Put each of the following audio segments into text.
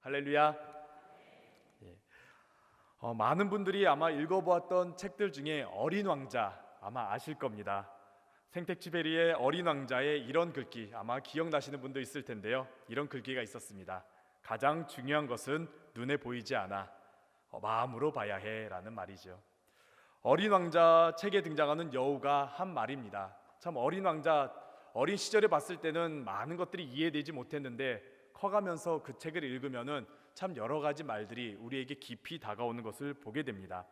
할렐루야. 예. 많은 분들이 아마 읽어보았던 책들 중에 어린 왕자 아마 아실 겁니다. 생텍쥐페리의 어린 왕자의 이런 글귀 아마 기억나시는 분도 있을 텐데요. 이런 글귀가 있었습니다. 가장 중요한 것은 눈에 보이지 않아 마음으로 봐야 해 라는 말이죠. 어린 왕자 책에 등장하는 여우가 한 말입니다. 참 어린 왕자 어린 시절에 봤을 때는 많은 것들이 이해되지 못했는데 커가면서 그 책을 읽으면은 참 여러 가지 말들이 우리에게 깊이 다가오는 것을 보게 됩니다.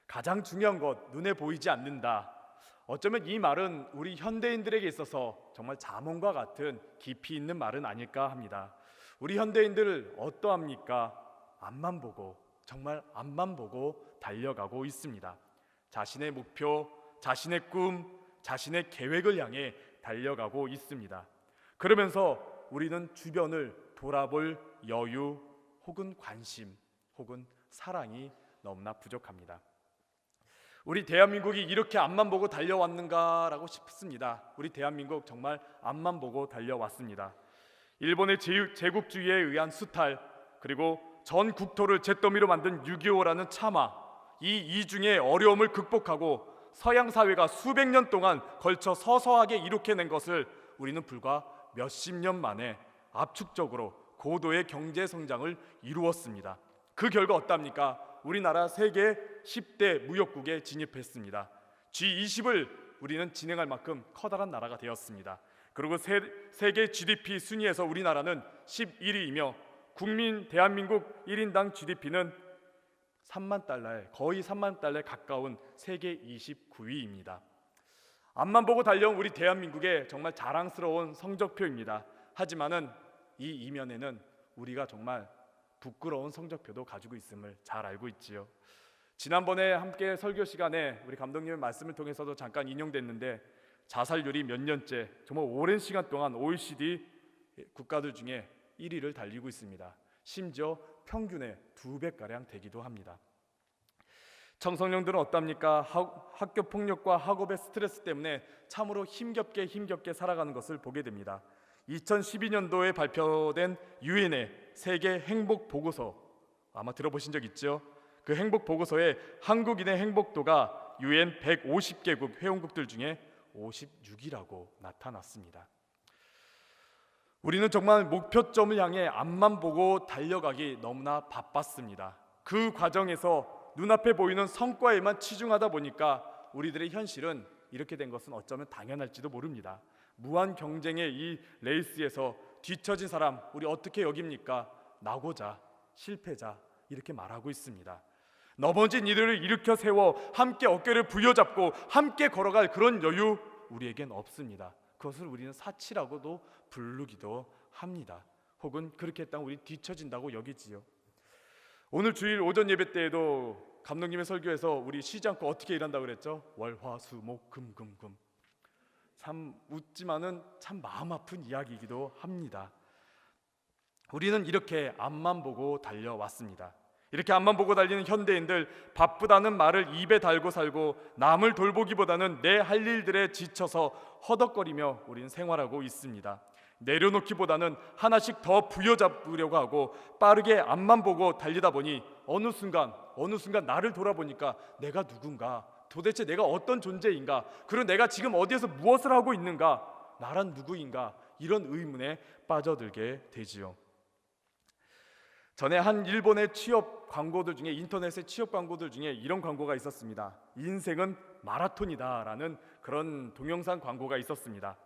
가장 중요한 것, 눈에 보이지 않는다. 어쩌면 이 말은 우리 현대인들에게 있어서 정말 자문과 같은 깊이 있는 말은 아닐까 합니다. 우리 현대인들 어떠합니까? 앞만 보고, 정말 앞만 보고 달려가고 있습니다. 자신의 목표, 자신의 꿈, 자신의 계획을 향해 달려가고 있습니다. 그러면서 우리는 주변을 돌아볼 여유 혹은 관심 혹은 사랑이 너무나 부족합니다. 우리 대한민국이 이렇게 앞만 보고 달려왔는가라고 싶습니다. 우리 대한민국 정말 앞만 보고 달려왔습니다. 일본의 제국주의에 의한 수탈, 그리고 전 국토를 잿더미로 만든 6.25라는 참화, 이 이중의 어려움을 극복하고 서양 사회가 수백 년 동안 걸쳐 서서하게 이룩해낸 것을 우리는 불과 몇십 년 만에 압축적으로 고도의 경제 성장을 이루었습니다. 그 결과 어떻습니까? 우리나라 세계 10대 무역국에 진입했습니다. G20을 우리는 진행할 만큼 커다란 나라가 되었습니다. 그리고 세계 GDP 순위에서 우리나라는 11위이며 국민 대한민국 1인당 GDP는 3만 달러에 거의 3만 달러에 가까운 세계 29위입니다. 앞만 보고 달려온 우리 대한민국의 정말 자랑스러운 성적표입니다. 하지만은 이 이면에는 우리가 정말 부끄러운 성적표도 가지고 있음을 잘 알고 있지요. 지난번에 함께 설교 시간에 우리 감독님의 말씀을 통해서도 잠깐 인용됐는데 자살률이 몇 년째 정말 오랜 시간 동안 OECD 국가들 중에 1위를 달리고 있습니다. 심지어 평균의 2배가량 되기도 합니다. 청소년들은 어떻습니까? 학교 폭력과 학업의 스트레스 때문에 참으로 힘겹게 살아가는 것을 보게 됩니다. 2012년도에 발표된 유엔의 세계 행복 보고서 아마 들어보신 적 있죠? 그 행복 보고서에 한국인의 행복도가 유엔 150개국 회원국들 중에 56위라고 나타났습니다. 우리는 정말 목표점을 향해 앞만 보고 달려가기 너무나 바빴습니다. 그 과정에서 눈앞에 보이는 성과에만 치중하다 보니까 우리들의 현실은 이렇게 된 것은 어쩌면 당연할지도 모릅니다. 무한 경쟁의 이 레이스에서 뒤처진 사람 우리 어떻게 여깁니까? 낙오자, 실패자 이렇게 말하고 있습니다. 넘어진 이들을 일으켜 세워 함께 어깨를 부여잡고 함께 걸어갈 그런 여유 우리에겐 없습니다. 그것을 우리는 사치라고도 부르기도 합니다. 혹은 그렇게 했다면 우리 뒤처진다고 여기지요. 오늘 주일 오전 예배 때에도 감독님의 설교에서 우리 쉬지 않고 어떻게 일한다고 그랬죠? 월, 화, 수, 목, 금. 참 웃지만은 참 마음 아픈 이야기이기도 합니다. 우리는 이렇게 앞만 보고 달려왔습니다. 이렇게 앞만 보고 달리는 현대인들, 바쁘다는 말을 입에 달고 살고 남을 돌보기보다는 내 할 일들에 지쳐서 허덕거리며 우리는 생활하고 있습니다. 내려놓기보다는 하나씩 더 부여잡으려고 하고 빠르게 앞만 보고 달리다 보니 어느 순간 나를 돌아보니까 내가 누군가, 도대체 내가 어떤 존재인가, 그리고 내가 지금 어디에서 무엇을 하고 있는가, 나란 누구인가, 이런 의문에 빠져들게 되지요. 전에 한 일본의 취업 광고들 중에, 인터넷의 취업 광고들 중에 이런 광고가 있었습니다. 인생은 마라톤이다라는 그런 동영상 광고가 있었습니다.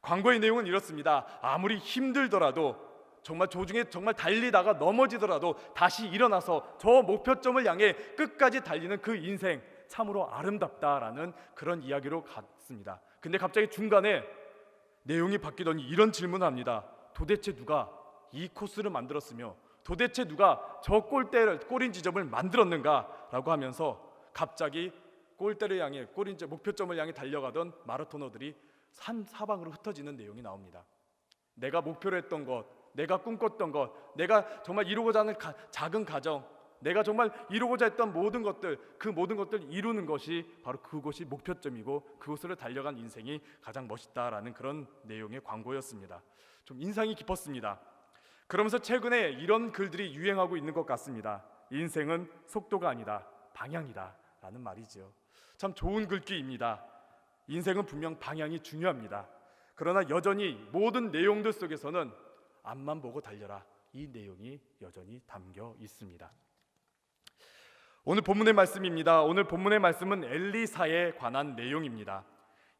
광고의 내용은 이렇습니다. 아무리 힘들더라도 정말 조중에 정말 달리다가 넘어지더라도 다시 일어나서 저 목표점을 향해 끝까지 달리는 그 인생 참으로 아름답다라는 그런 이야기로 갔습니다. 근데 갑자기 중간에 내용이 바뀌더니 이런 질문을 합니다. 도대체 누가 이 코스를 만들었으며 도대체 누가 저 골인 지점을 만들었는가라고 하면서 갑자기 골대를 향해 목표점을 향해 달려가던 마라토너들이 산 사방으로 흩어지는 내용이 나옵니다. 내가 목표로 했던 것, 내가 꿈꿨던 것, 내가 정말 이루고자 하는 작은 가정, 내가 정말 이루고자 했던 모든 것들, 그 모든 것들을 이루는 것이 바로 그곳이 목표점이고 그곳으로 달려간 인생이 가장 멋있다라는 그런 내용의 광고였습니다. 좀 인상이 깊었습니다. 그러면서 최근에 이런 글들이 유행하고 있는 것 같습니다. 인생은 속도가 아니다, 방향이다 라는 말이죠. 참 좋은 글귀입니다. 인생은 분명 방향이 중요합니다. 그러나 여전히 모든 내용들 속에서는 앞만 보고 달려라, 이 내용이 여전히 담겨 있습니다. 오늘 본문의 말씀입니다. 오늘 본문의 말씀은 엘리사에 관한 내용입니다.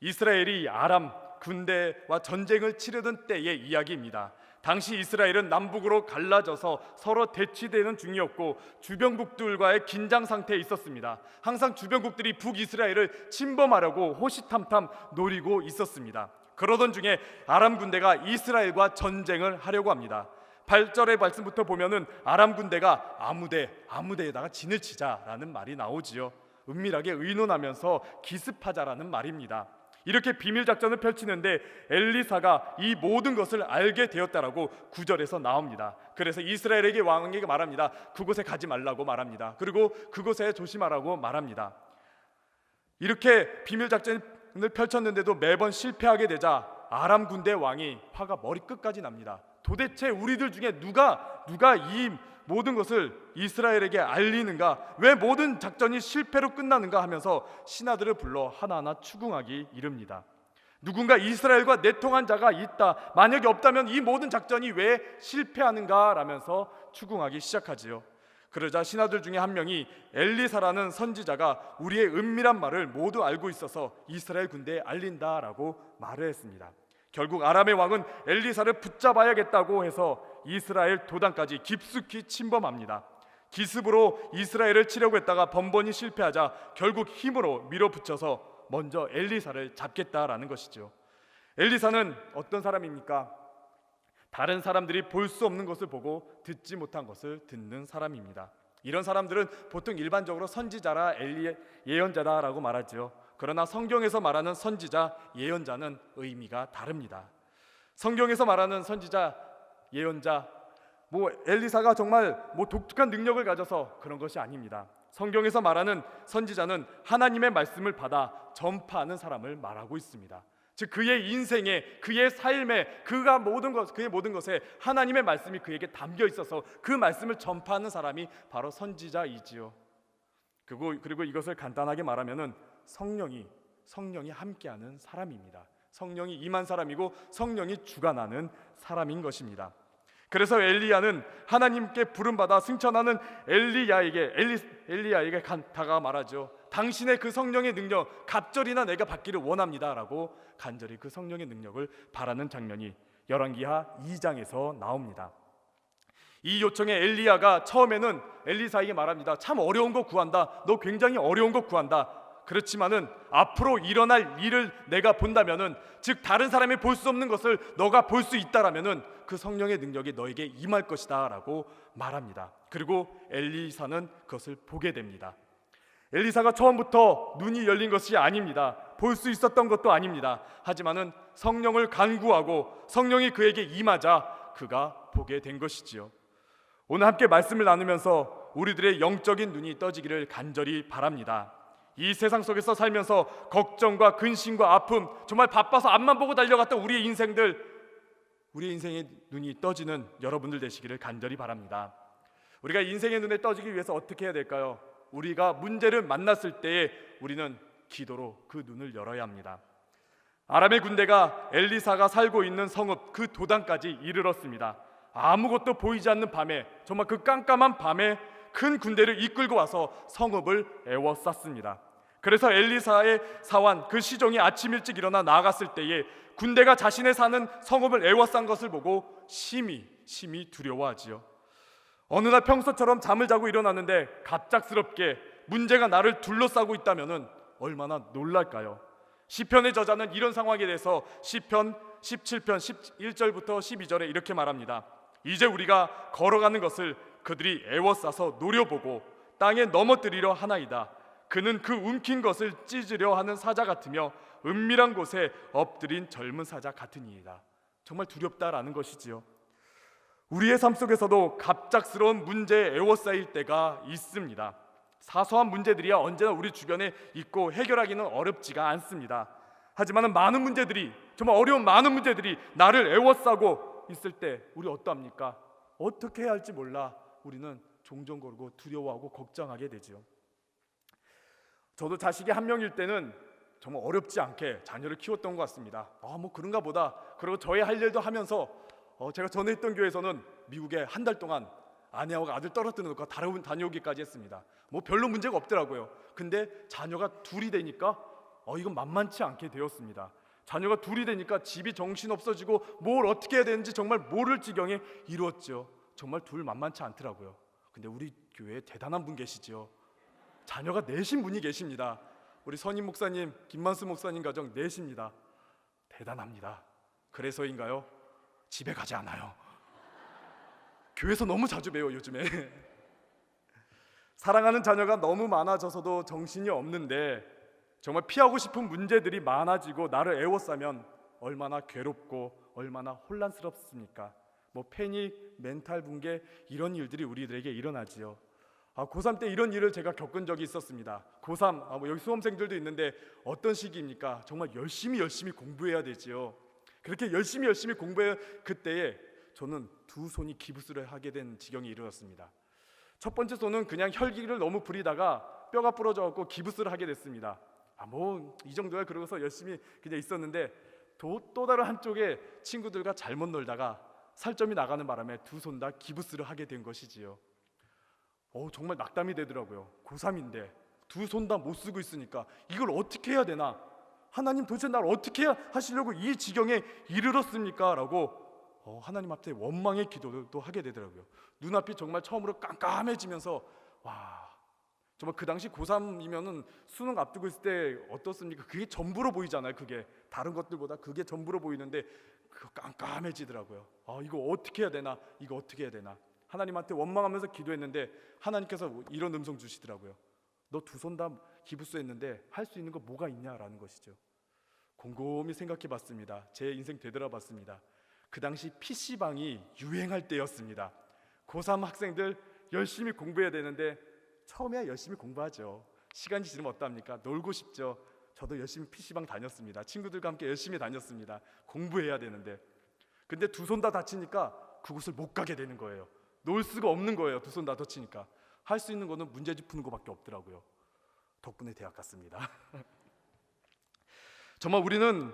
이스라엘이 아람 군대와 전쟁을 치르던 때의 이야기입니다. 당시 이스라엘은 남북으로 갈라져서 서로 대치되는 중이었고 주변국들과의 긴장 상태에 있었습니다. 항상 주변국들이 북이스라엘을 침범하려고 호시탐탐 노리고 있었습니다. 그러던 중에 아람 군대가 이스라엘과 전쟁을 하려고 합니다. 8절의 말씀부터 보면은 아람 군대가 아무데에다가 진을 치자라는 말이 나오지요. 은밀하게 의논하면서 기습하자라는 말입니다. 이렇게 비밀 작전을 펼치는데 엘리사가 이 모든 것을 알게 되었다라고 9절에서 나옵니다. 그래서 이스라엘에게 왕에게 말합니다. 그곳에 가지 말라고 말합니다. 그리고 그곳에 조심하라고 말합니다. 이렇게 비밀 작전을 펼쳤는데도 매번 실패하게 되자 아람 군대 왕이 화가 머리끝까지 납니다. 도대체 우리들 중에 누가 이 모든 것을 이스라엘에게 알리는가? 왜 모든 작전이 실패로 끝나는가 하면서 신하들을 불러 하나하나 추궁하기 이릅니다. 누군가 이스라엘과 내통한 자가 있다, 만약에 없다면 이 모든 작전이 왜 실패하는가? 라면서 추궁하기 시작하지요. 그러자 신하들 중에 한 명이 엘리사라는 선지자가 우리의 은밀한 말을 모두 알고 있어서 이스라엘 군대에 알린다라고 말을 했습니다. 결국 아람의 왕은 엘리사를 붙잡아야겠다고 해서 이스라엘 도단까지 깊숙이 침범합니다. 기습으로 이스라엘을 치려고 했다가 번번이 실패하자 결국 힘으로 밀어붙여서 먼저 엘리사를 잡겠다라는 것이죠. 엘리사는 어떤 사람입니까? 다른 사람들이 볼 수 없는 것을 보고 듣지 못한 것을 듣는 사람입니다. 이런 사람들은 보통 일반적으로 선지자라 예언자다라고 말하죠. 그러나 성경에서 말하는 선지자, 예언자는 의미가 다릅니다. 성경에서 말하는 선지자, 예언자, 엘리사가 정말 독특한 능력을 가져서 그런 것이 아닙니다. 성경에서 말하는 선지자는 하나님의 말씀을 받아 전파하는 사람을 말하고 있습니다. 즉 그의 인생에, 그의 삶에, 그의 모든 것에 하나님의 말씀이 그에게 담겨 있어서 그 말씀을 전파하는 사람이 바로 선지자이지요. 그리고 이것을 간단하게 말하면은 성령이 함께하는 사람입니다. 성령이 임한 사람이고 성령이 주관하는 사람인 것입니다. 그래서 엘리야는 하나님께 부름받아 승천하는 엘리야에게 다가가 말하죠. 당신의 그 성령의 능력 갑절이나 내가 받기를 원합니다라고 간절히 그 성령의 능력을 바라는 장면이 열왕기하 2장에서 나옵니다. 이 요청에 엘리야가 처음에는 엘리사에게 말합니다. 참 어려운 거 구한다. 너 굉장히 어려운 거 구한다. 그렇지만은 앞으로 일어날 일을 내가 본다면은, 즉 다른 사람이 볼 수 없는 것을 너가 볼 수 있다라면은 그 성령의 능력이 너에게 임할 것이다라고 말합니다. 그리고 엘리사는 그것을 보게 됩니다. 엘리사가 처음부터 눈이 열린 것이 아닙니다. 볼 수 있었던 것도 아닙니다. 하지만은 성령을 간구하고 성령이 그에게 임하자 그가 보게 된 것이지요. 오늘 함께 말씀을 나누면서 우리들의 영적인 눈이 떠지기를 간절히 바랍니다. 이 세상 속에서 살면서 걱정과 근심과 아픔, 정말 바빠서 앞만 보고 달려갔던 우리의 인생의 눈이 떠지는 여러분들 되시기를 간절히 바랍니다. 우리가 인생의 눈에 떠지기 위해서 어떻게 해야 될까요? 우리가 문제를 만났을 때에 우리는 기도로 그 눈을 열어야 합니다. 아람의 군대가 엘리사가 살고 있는 성읍 그 도단까지 이르렀습니다. 아무것도 보이지 않는 밤에, 정말 그 깜깜한 밤에 큰 군대를 이끌고 와서 성읍을 에워쌌습니다. 그래서 엘리사의 사환 그 시종이 아침 일찍 일어나 나아갔을 때에 군대가 자신의 사는 성읍을 에워싼 것을 보고 심히 두려워하지요. 어느 날 평소처럼 잠을 자고 일어났는데 갑작스럽게 문제가 나를 둘러싸고 있다면은 얼마나 놀랄까요? 시편의 저자는 이런 상황에 대해서 시편 17편 11절부터 12절에 이렇게 말합니다. 이제 우리가 걸어가는 것을 그들이 애워싸서 노려보고 땅에 넘어뜨리려 하나이다. 그는 그 움킨 것을 찢으려 하는 사자 같으며 은밀한 곳에 엎드린 젊은 사자 같으니이다. 정말 두렵다라는 것이지요. 우리의 삶 속에서도 갑작스러운 문제에 애워싸일 때가 있습니다. 사소한 문제들이야 언제나 우리 주변에 있고 해결하기는 어렵지가 않습니다. 하지만 많은 문제들이, 정말 어려운 많은 문제들이 나를 애워싸고 있을 때 우리 어떠합니까? 어떻게 해야 할지 몰라 우리는 종종거리고 두려워하고 걱정하게 되지요. 저도 자식이 한 명일 때는 정말 어렵지 않게 자녀를 키웠던 것 같습니다. 뭐 그런가 보다. 그리고 저의 할 일도 하면서 제가 전에 있던 교회에서는 미국에 한 달 동안 아내하고 아들 떨어뜨려 놓고 다녀오기까지 했습니다. 뭐 별로 문제가 없더라고요. 근데 자녀가 둘이 되니까 이건 만만치 않게 되었습니다. 자녀가 둘이 되니까 집이 정신없어지고 뭘 어떻게 해야 되는지 정말 모를 지경에 이루었죠. 정말 둘 만만치 않더라고요. 근데 우리 교회에 대단한 분 계시죠. 자녀가 넷인 분이 계십니다. 우리 선임 목사님, 김만수 목사님 가정 넷입니다. 대단합니다. 그래서인가요? 집에 가지 않아요. 교회에서 너무 자주 배워요, 요즘에. 사랑하는 자녀가 너무 많아져서도 정신이 없는데 정말 피하고 싶은 문제들이 많아지고 나를 애워싸면 얼마나 괴롭고 얼마나 혼란스럽습니까? 패닉, 멘탈 붕괴 이런 일들이 우리들에게 일어나지요. 고3 때 이런 일을 제가 겪은 적이 있었습니다. 고3, 여기 수험생들도 있는데 어떤 시기입니까? 정말 열심히 공부해야 되지요. 그렇게 열심히 공부해 그때에 저는 두 손이 기부스를 하게 된 지경에 이르렀습니다. 첫 번째 손은 그냥 혈기를 너무 부리다가 뼈가 부러져갖고 기부스를 하게 됐습니다. 이 정도야. 그러고서 열심히 그냥 있었는데 또 다른 한쪽에 친구들과 잘못 놀다가 살점이 나가는 바람에 두 손 다 기부스를 하게 된 것이지요. 정말 낙담이 되더라고요. 고3인데 두 손 다 못 쓰고 있으니까 이걸 어떻게 해야 되나? 하나님 도대체 나를 어떻게 하시려고 이 지경에 이르렀습니까? 라고 하나님 앞에 원망의 기도도 하게 되더라고요. 눈앞이 정말 처음으로 깜깜해지면서 정말 그 당시 고3이면은 수능 앞두고 있을 때 어떻습니까? 그게 전부로 보이잖아요. 그게 다른 것들보다 그게 전부로 보이는데 그거 깜깜해지더라고요. 이거 어떻게 해야 되나? 이거 어떻게 해야 되나? 하나님한테 원망하면서 기도했는데 하나님께서 이런 음성 주시더라고요. 너 두 손 다 기부스 했는데 할 수 있는 거 뭐가 있냐라는 것이죠. 곰곰이 생각해 봤습니다. 제 인생 되돌아봤습니다. 그 당시 PC방이 유행할 때였습니다. 고3 학생들 열심히 공부해야 되는데 처음에야 열심히 공부하죠. 시간이 지나면 어떡합니까? 놀고 싶죠. 저도 열심히 PC방 다녔습니다. 친구들과 함께 열심히 다녔습니다. 공부해야 되는데 근데 두 손 다 다치니까 그곳을 못 가게 되는 거예요. 놀 수가 없는 거예요. 두 손 다 다치니까. 할 수 있는 거는 문제집 푸는 거밖에 없더라고요. 덕분에 대학 갔습니다. 정말 우리는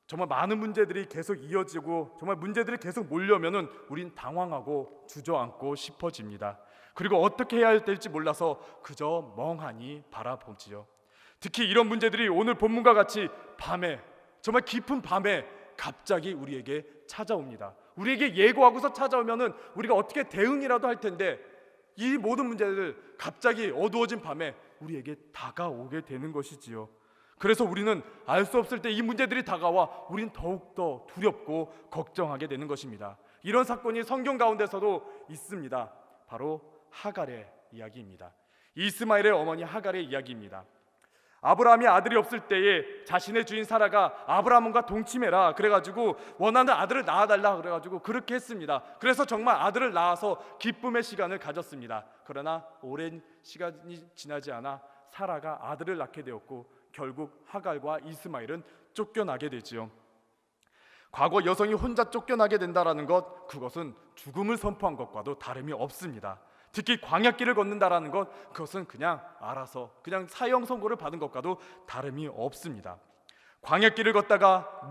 정말 많은 문제들이 계속 이어지고 정말 문제들이 계속 몰려오면은 우린 당황하고 주저앉고 싶어집니다. 그리고 어떻게 해야 될지 몰라서 그저 멍하니 바라보지요. 특히 이런 문제들이 오늘 본문과 같이 밤에 정말 깊은 밤에 갑자기 우리에게 찾아옵니다. 우리에게 예고하고서 찾아오면은 우리가 어떻게 대응이라도 할 텐데 이 모든 문제들 갑자기 어두워진 밤에 우리에게 다가오게 되는 것이지요. 그래서 우리는 알 수 없을 때 이 문제들이 다가와 우린 더욱더 두렵고 걱정하게 되는 것입니다. 이런 사건이 성경 가운데서도 있습니다. 바로 하갈의 이야기입니다. 이스마엘의 어머니 하갈의 이야기입니다. 아브라함이 아들이 없을 때에 자신의 주인 사라가 아브라함과 동침해라 그래가지고 원하는 아들을 낳아달라 그래가지고 그렇게 했습니다. 그래서 정말 아들을 낳아서 기쁨의 시간을 가졌습니다. 그러나 오랜 시간이 지나지 않아 사라가 아들을 낳게 되었고 결국 하갈과 이스마엘은 쫓겨나게 되지요. 과거 여성이 혼자 쫓겨나게 된다라는 것, 그것은 죽음을 선포한 것과도 다름이 없습니다. 특히 광야길을 걷는다라는 것, 그것은 그냥 알아서 그냥 사형 선고를 받은 것과도 다름이 없습니다. 광야길을 걷다가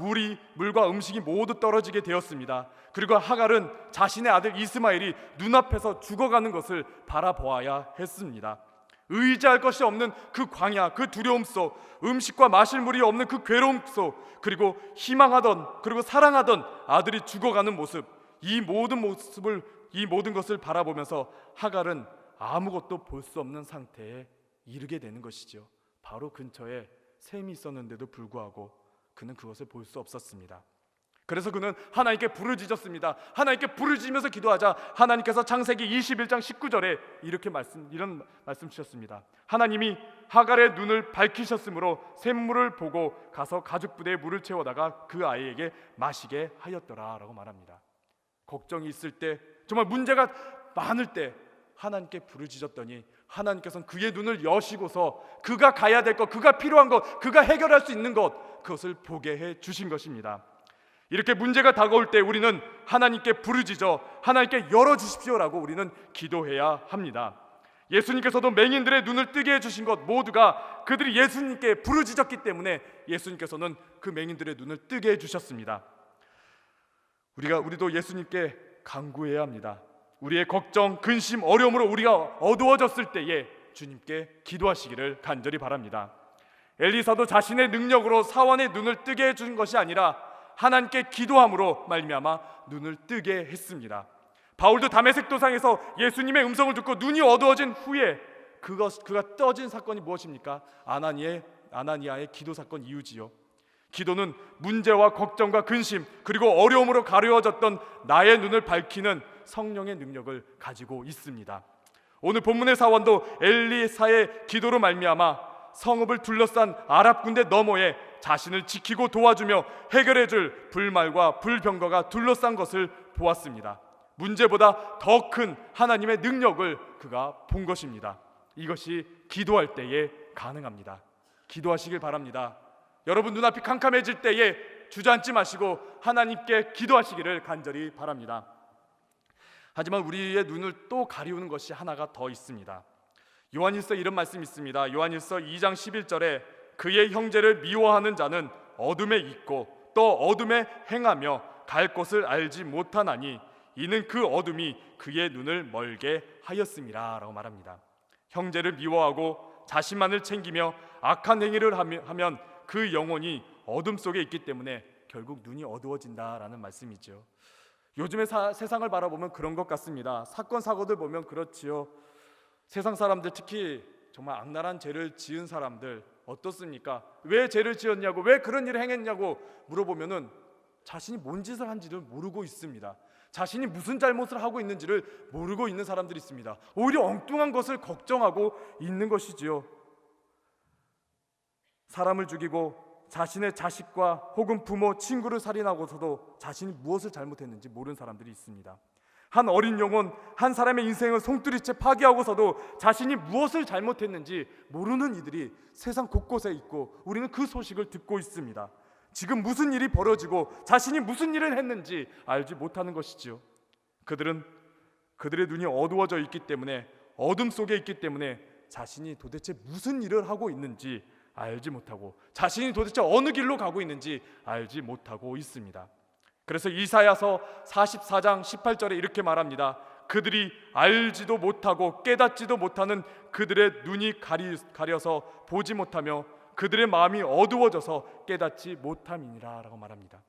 물과 음식이 모두 떨어지게 되었습니다. 그리고 하갈은 자신의 아들 이스마엘이 눈앞에서 죽어가는 것을 바라보아야 했습니다. 의지할 것이 없는 그 광야, 그 두려움 속, 음식과 마실 물이 없는 그 괴로움 속, 그리고 희망하던 그리고 사랑하던 아들이 죽어가는 모습, 이 모든 것을 바라보면서 하갈은 아무것도 볼 수 없는 상태에 이르게 되는 것이죠. 바로 근처에 샘이 있었는데도 불구하고 그는 그것을 볼 수 없었습니다. 그래서 그는 하나님께 부르짖었습니다. 하나님께 부르짖으면서 기도하자 하나님께서 창세기 21장 19절에 이런 말씀 주셨습니다. 하나님이 하갈의 눈을 밝히셨으므로 샘물을 보고 가서 가죽 부대에 물을 채워다가 그 아이에게 마시게 하였더라 라고 말합니다. 걱정이 있을 때, 정말 문제가 많을 때 하나님께 부르짖었더니 하나님께서는 그의 눈을 여시고서 그가 가야 될 것, 그가 필요한 것, 그가 해결할 수 있는 것, 그것을 보게 해 주신 것입니다. 이렇게 문제가 다가올 때 우리는 하나님께 부르짖어 하나님께 열어주십시오라고 우리는 기도해야 합니다. 예수님께서도 맹인들의 눈을 뜨게 해주신 것 모두가 그들이 예수님께 부르짖었기 때문에 예수님께서는 그 맹인들의 눈을 뜨게 해주셨습니다. 우리도 예수님께 간구해야 합니다. 우리의 걱정, 근심, 어려움으로 우리가 어두워졌을 때에 주님께 기도하시기를 간절히 바랍니다. 엘리사도 자신의 능력으로 사원의 눈을 뜨게 해준 것이 아니라 하나님께 기도함으로 말미암아 눈을 뜨게 했습니다. 바울도 다메섹 도상에서 예수님의 음성을 듣고 눈이 어두워진 후에 그가 떠진 사건이 무엇입니까? 아나니아의 기도 사건 이유지요. 기도는 문제와 걱정과 근심 그리고 어려움으로 가려워졌던 나의 눈을 밝히는 성령의 능력을 가지고 있습니다. 오늘 본문의 사원도 엘리사의 기도로 말미암아 성읍을 둘러싼 아랍 군대 너머에 자신을 지키고 도와주며 해결해줄 불말과 불병거가 둘러싼 것을 보았습니다. 문제보다 더 큰 하나님의 능력을 그가 본 것입니다. 이것이 기도할 때에 가능합니다. 기도하시길 바랍니다. 여러분 눈앞이 캄캄해질 때에 주저앉지 마시고 하나님께 기도하시기를 간절히 바랍니다. 하지만 우리의 눈을 또 가리우는 것이 하나가 더 있습니다. 요한일서 이런 말씀이 있습니다. 요한일서 2장 11절에 그의 형제를 미워하는 자는 어둠에 있고 또 어둠에 행하며 갈 곳을 알지 못하나니 이는 그 어둠이 그의 눈을 멀게 하였음이라 라고 말합니다. 형제를 미워하고 자신만을 챙기며 악한 행위를 하면 그 영혼이 어둠 속에 있기 때문에 결국 눈이 어두워진다라는 말씀이죠. 요즘의 세상을 바라보면 그런 것 같습니다. 사건 사고들 보면 그렇지요. 세상 사람들 특히 정말 악랄한 죄를 지은 사람들 어떻습니까? 왜 죄를 지었냐고, 왜 그런 일을 행했냐고 물어보면은 자신이 뭔 짓을 한지를 모르고 있습니다. 자신이 무슨 잘못을 하고 있는지를 모르고 있는 사람들이 있습니다. 오히려 엉뚱한 것을 걱정하고 있는 것이지요. 사람을 죽이고 자신의 자식과 혹은 부모, 친구를 살인하고서도 자신이 무엇을 잘못했는지 모르는 사람들이 있습니다. 한 어린 영혼, 한 사람의 인생을 송두리째 파괴하고서도 자신이 무엇을 잘못했는지 모르는 이들이 세상 곳곳에 있고 우리는 그 소식을 듣고 있습니다. 지금 무슨 일이 벌어지고 자신이 무슨 일을 했는지 알지 못하는 것이지요. 그들의 눈이 어두워져 있기 때문에, 어둠 속에 있기 때문에 자신이 도대체 무슨 일을 하고 있는지 알지 못하고 자신이 도대체 어느 길로 가고 있는지 알지 못하고 있습니다. 그래서 이사야서 44장 18절에 이렇게 말합니다. 그들이 알지도 못하고 깨닫지도 못하는 그들의 눈이 가려서 보지 못하며 그들의 마음이 어두워져서 깨닫지 못함이니라 라고 말합니다.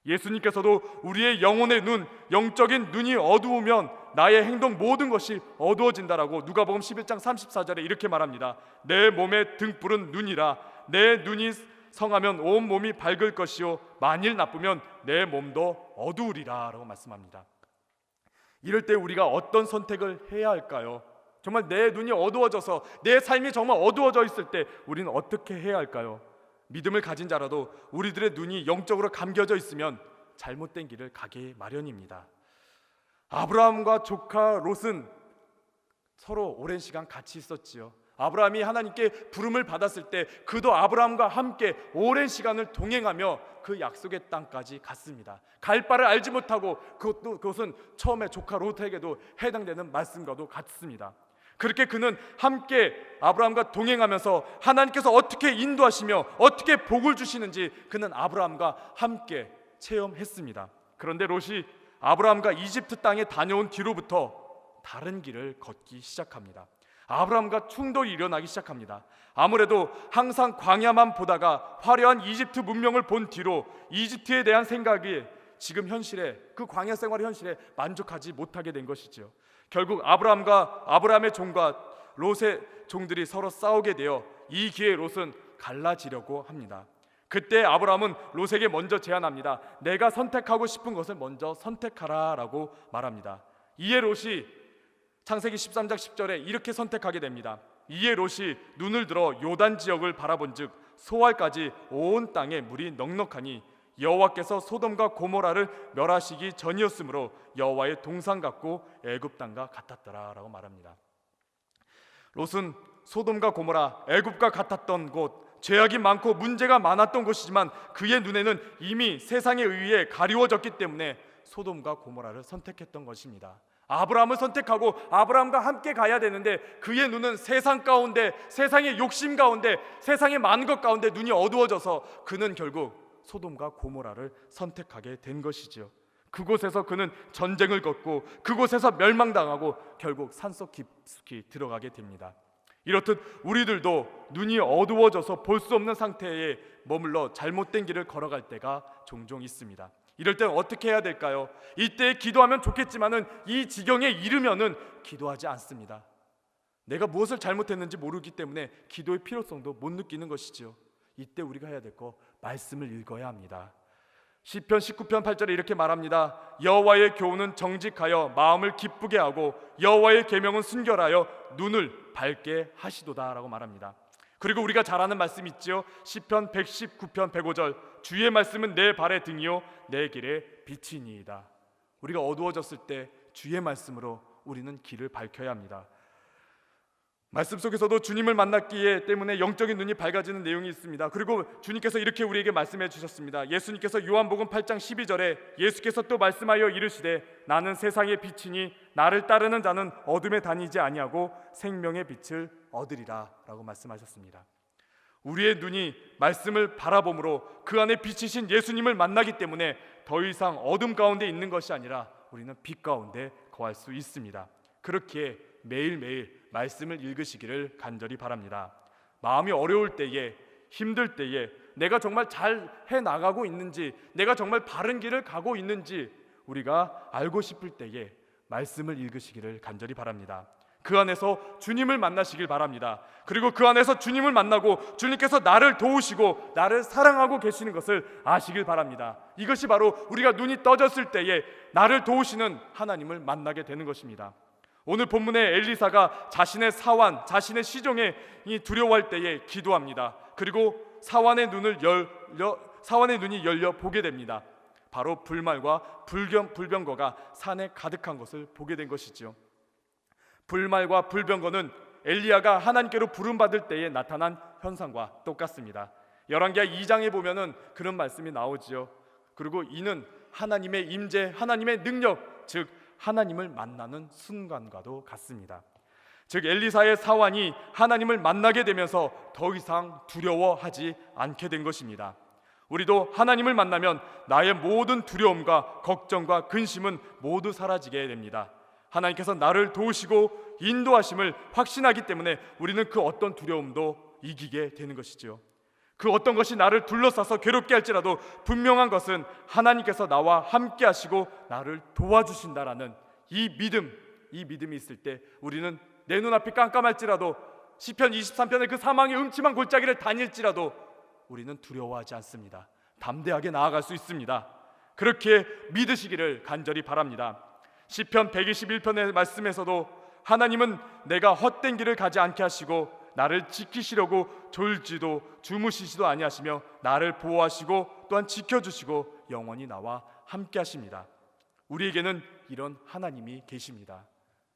예수님께서도 우리의 영혼의 눈, 영적인 눈이 어두우면 나의 행동 모든 것이 어두워진다라고 누가복음 11장 34절에 이렇게 말합니다. 내 몸의 등불은 눈이라. 내 눈이 성하면 온 몸이 밝을 것이요 만일 나쁘면 내 몸도 어두우리라 라고 말씀합니다. 이럴 때 우리가 어떤 선택을 해야 할까요? 정말 내 눈이 어두워져서 내 삶이 정말 어두워져 있을 때 우리는 어떻게 해야 할까요? 믿음을 가진 자라도 우리들의 눈이 영적으로 감겨져 있으면 잘못된 길을 가기 마련입니다. 아브라함과 조카 롯은 서로 오랜 시간 같이 있었지요. 아브라함이 하나님께 부름을 받았을 때 그도 아브라함과 함께 오랜 시간을 동행하며 그 약속의 땅까지 갔습니다. 갈 바를 알지 못하고 그것은 처음에 조카 롯에게도 해당되는 말씀과도 같습니다. 그렇게 그는 함께 아브라함과 동행하면서 하나님께서 어떻게 인도하시며 어떻게 복을 주시는지 그는 아브라함과 함께 체험했습니다. 그런데 롯이 아브라함과 이집트 땅에 다녀온 뒤로부터 다른 길을 걷기 시작합니다. 아브라함과 충돌이 일어나기 시작합니다. 아무래도 항상 광야만 보다가 화려한 이집트 문명을 본 뒤로 이집트에 대한 생각이 지금 현실에, 그 광야 생활의 현실에 만족하지 못하게 된 것이죠. 결국 아브라함의 종과 롯의 종들이 서로 싸우게 되어 이 기회에 롯은 갈라지려고 합니다. 그때 아브라함은 롯에게 먼저 제안합니다. 내가 선택하고 싶은 것을 먼저 선택하라 라고 말합니다. 이에 롯이 창세기 13장 10절에 이렇게 선택하게 됩니다. 이에 롯이 눈을 들어 요단 지역을 바라본즉 소알까지 온 땅에 물이 넉넉하니 여호와께서 소돔과 고모라를 멸하시기 전이었으므로 여호와의 동산 같고 애굽 땅과 같았더라 라고 말합니다. 롯은 소돔과 고모라, 애굽과 같았던 곳, 죄악이 많고 문제가 많았던 곳이지만 그의 눈에는 이미 세상에 의해 가리워졌기 때문에 소돔과 고모라를 선택했던 것입니다. 아브라함을 선택하고 아브라함과 함께 가야 되는데 그의 눈은 세상 가운데, 세상의 욕심 가운데, 세상의 많은 것 가운데 눈이 어두워져서 그는 결국 소돔과 고모라를 선택하게 된 것이지요. 그곳에서 그는 전쟁을 걷고 그곳에서 멸망당하고 결국 산속 깊숙이 들어가게 됩니다. 이렇듯 우리들도 눈이 어두워져서 볼 수 없는 상태에 머물러 잘못된 길을 걸어갈 때가 종종 있습니다. 이럴 때는 어떻게 해야 될까요? 이때 기도하면 좋겠지만은 이 지경에 이르면은 기도하지 않습니다. 내가 무엇을 잘못했는지 모르기 때문에 기도의 필요성도 못 느끼는 것이지요. 이때 우리가 해야 될 거 말씀을 읽어야 합니다. 시편 19편 8절에 이렇게 말합니다. 여호와의 교훈은 정직하여 마음을 기쁘게 하고 여호와의 계명은 순결하여 눈을 밝게 하시도다 라고 말합니다. 그리고 우리가 잘 아는 말씀 있죠. 시편 119편 105절 주의 말씀은 내 발의 등이요 내 길의 빛이니이다. 우리가 어두워졌을 때 주의 말씀으로 우리는 길을 밝혀야 합니다. 말씀 속에서도 주님을 만났기 때문에 영적인 눈이 밝아지는 내용이 있습니다. 그리고 주님께서 이렇게 우리에게 말씀해 주셨습니다. 예수님께서 요한복음 8장 12절에 예수께서 또 말씀하여 이르시되 나는 세상의 빛이니 나를 따르는 자는 어둠에 다니지 아니하고 생명의 빛을 얻으리라 라고 말씀하셨습니다. 우리의 눈이 말씀을 바라봄으로 그 안에 빛이신 예수님을 만나기 때문에 더 이상 어둠 가운데 있는 것이 아니라 우리는 빛 가운데 거할 수 있습니다. 그렇게 매일매일 말씀을 읽으시기를 간절히 바랍니다. 마음이 어려울 때에, 힘들 때에 내가 정말 잘 해나가고 있는지, 내가 정말 바른 길을 가고 있는지 우리가 알고 싶을 때에 말씀을 읽으시기를 간절히 바랍니다. 그 안에서 주님을 만나시길 바랍니다. 그리고 그 안에서 주님을 만나고 주님께서 나를 도우시고 나를 사랑하고 계시는 것을 아시길 바랍니다. 이것이 바로 우리가 눈이 떠졌을 때에 나를 도우시는 하나님을 만나게 되는 것입니다. 오늘 본문에 엘리사가 자신의 사환, 자신의 시종에 두려워할 때에 기도합니다. 그리고 사환의 눈이 열려 보게 됩니다. 바로 불말과 불병거가 산에 가득한 것을 보게 된 것이죠. 불말과 불병거는 엘리야가 하나님께로 부름받을 때에 나타난 현상과 똑같습니다. 열왕기하 2장에 보면은 그런 말씀이 나오지요. 그리고 이는 하나님의 임재, 하나님의 능력, 즉 하나님을 만나는 순간과도 같습니다. 즉 엘리사의 사환이 하나님을 만나게 되면서 더 이상 두려워하지 않게 된 것입니다. 우리도 하나님을 만나면 나의 모든 두려움과 걱정과 근심은 모두 사라지게 됩니다. 하나님께서 나를 도우시고 인도하심을 확신하기 때문에 우리는 그 어떤 두려움도 이기게 되는 것이죠. 그 어떤 것이 나를 둘러싸서 괴롭게 할지라도 분명한 것은 하나님께서 나와 함께 하시고 나를 도와주신다라는 이 믿음이 있을 때 우리는 내 눈앞이 깜깜할지라도 시편 23편의 그 사망의 음침한 골짜기를 다닐지라도 우리는 두려워하지 않습니다. 담대하게 나아갈 수 있습니다. 그렇게 믿으시기를 간절히 바랍니다. 시편 121편의 말씀에서도 하나님은 내가 헛된 길을 가지 않게 하시고 나를 지키시려고 졸지도 주무시지도 아니하시며 나를 보호하시고 또한 지켜주시고 영원히 나와 함께 하십니다. 우리에게는 이런 하나님이 계십니다.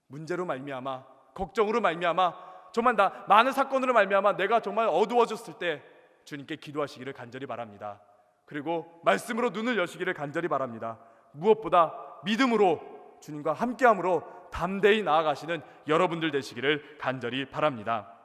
문제로 말미암아, 걱정으로 말미암아, 정말 많은 사건으로 말미암아 내가 정말 어두워졌을 때 주님께 기도하시기를 간절히 바랍니다. 그리고 말씀으로 눈을 여시기를 간절히 바랍니다. 무엇보다 믿음으로 주님과 함께함으로 담대히 나아가시는 여러분들 되시기를 간절히 바랍니다.